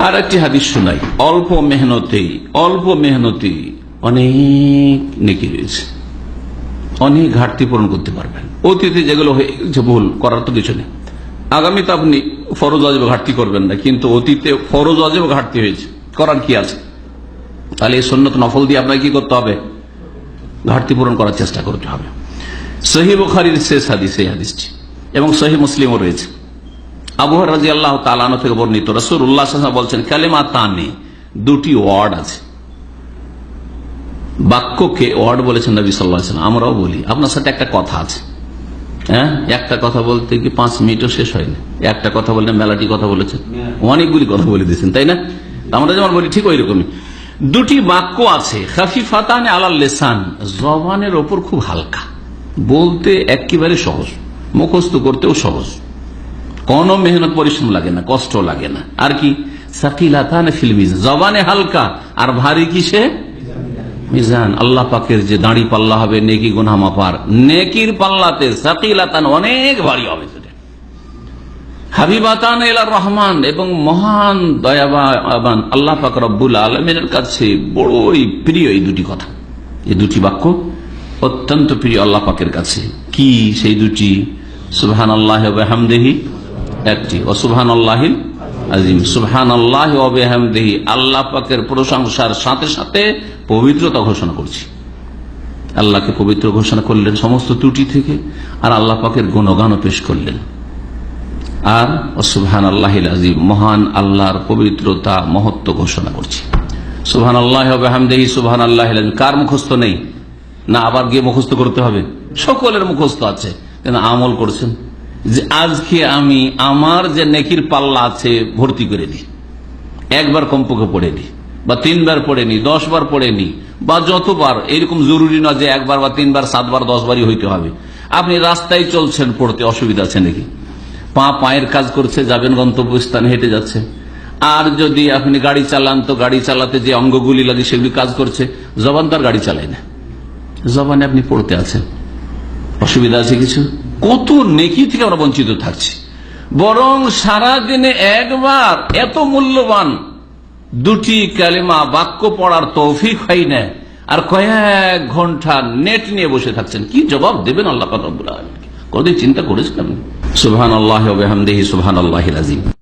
আর একটি হাদিস শোনাই, অল্প মেহনতি অনেক নেকি রয়েছে, অনেক ঘাটতি পূরণ করতে পারবেন। অতীতে যেগুলো হয়ে গেছে ভুল করার তো কিছু নেই, আগামীতে আপনি ফরজ ওয়াজিব ঘাটতি করবেন না, কিন্তু অতীতে ফরজ ওয়াজিব ঘাটতি হয়েছে, করার কি আছে? তাহলে এই সুন্নত নফল দিয়ে আপনাকে কি করতে হবে? ঘাটতি পূরণ করার চেষ্টা করতে হবে। সহিহ বুখারীর শেষ হাদিস এই হাদিসটি, এবং সহিহ মুসলিমও রয়েছে। আবু হুরায়রা রাদিয়াল্লাহু তাআলা আনহু থেকে বর্ণিত, রাসূলুল্লাহ সাল্লাল্লাহু আলাইহি ওয়াসাল্লাম বলছেন, কালিমাতানি, দুটি ওয়ার্ড আছে। বাক্যকে ওয়ার্ড বলেছেন নবী সাল্লাল্লাহু আলাইহি ওয়াসাল্লাম, আমরাও বলি। আপনার সাথে একটা কথা আছে, হ্যাঁ, একটা কথা বলতে কি 5 মিনিটও শেষ হয়নি। একটা কথা বললে মেলাটি কথা বলেছেন, অনেকগুলি কথা বলে দিয়েছেন, তাই না? আমরা যেমন বলি ঠিক ওই রকমই। দুটি বাক্য আছে, খাফিফাতান আলাল লিসান, জবানের ওপর খুব হালকা, বলতে একেবারে সহজ, মুখস্থ করতেও সহজ, কোনো মেহনত পরিশ্রম লাগে না, কষ্ট লাগে না। আর কি? সাকিলাতান ফিল মিজান, জবানে হালকা আর ভারী কিসে? মিজান, আল্লাহ পাকের যে দাঁড়ি পাল্লা হবে নেকি গুনাহ মাপার, নেকির পাল্লাতে সাকিলাতান অনেক ভারী হবে। হাবিবাতান ইলার রহমান, এবং মহান দয়াবান আল্লাহ পাক রব্বুল আলামিনের কাছে বড়ই প্রিয় এই দুটি কথা, এই দুটি বাক্য অত্যন্ত প্রিয় আল্লাহ পাকের কাছে। কি সেই দুটি? সুবহানাল্লাহি ওয়া বিহামদিহি একটি, ও সুবহানাল্লাহিল আযীম। সুবহানাল্লাহি ওয়া বিহামদিহি, আল্লাহ পাকের প্রশংসার সাথে সাথে পবিত্রতা ঘোষণা করছি। আল্লাহকে পবিত্র ঘোষণা করলেন সমস্ত ত্রুটি থেকে, আর আল্লাহ পাকের গুণগানও পেশ করলেন। আর সুবহানাল্লাহিল আযীম, মহান আল্লাহর পবিত্রতা মহত্ব ঘোষণা করছি। সুবহানাল্লাহি ওয়া বিহামদিহি সুবহানাল্লাহিল আযীম। কার মুখস্থ নেই? না আবার গিয়ে মুখস্থ করতে হবে? সকলের মুখস্থ আছে, কিন্তু আমল করছেন যে আজকে আমি আমার যে নেকির পাল্লা আছে ভর্তি করে দিই, একবার কমপক্ষে পড়ে নি, বা 3 বার পড়ে নি, 10 বার পড়ে নি, বা যতবার, এরকম জরুরি না যে একবার বা 3 বার 7 বার 10 বারই হইতে হবে। আপনি রাস্তায় চলছেন, পড়তে অসুবিধা আছে নাকি? পায়ের কাজ করছে, যাবেন গন্তব্যস্থানে, হেঁটে যাচ্ছে। আর যদি আপনি গাড়ি চালান, তো গাড়ি চালাতে যে অঙ্গগুলি লাগে সেগুলি কাজ করছে। জবান তার গাড়ি চালায় না, জবানে আপনি পড়তে আছেন, অসুবিধা আছে কিছু? কত নেকি থেকে আমরা বঞ্চিত থাকছি। বরং সারা দিনে একবার এত মূল্যবান দুটি কালিমা বাক্য পড়ার তৌফিক হয় না, আর কয়েক ঘন্টা নেট নিয়ে বসে থাকছেন। কি জবাব দেবেন আল্লাহ পাক রব্বুল আলামিনকে? কতদিন চিন্তা করেছেন আপনি? সুবহানাল্লাহি ওয়া বিহামদিহি সুবহানাল্লাহিল আযীম।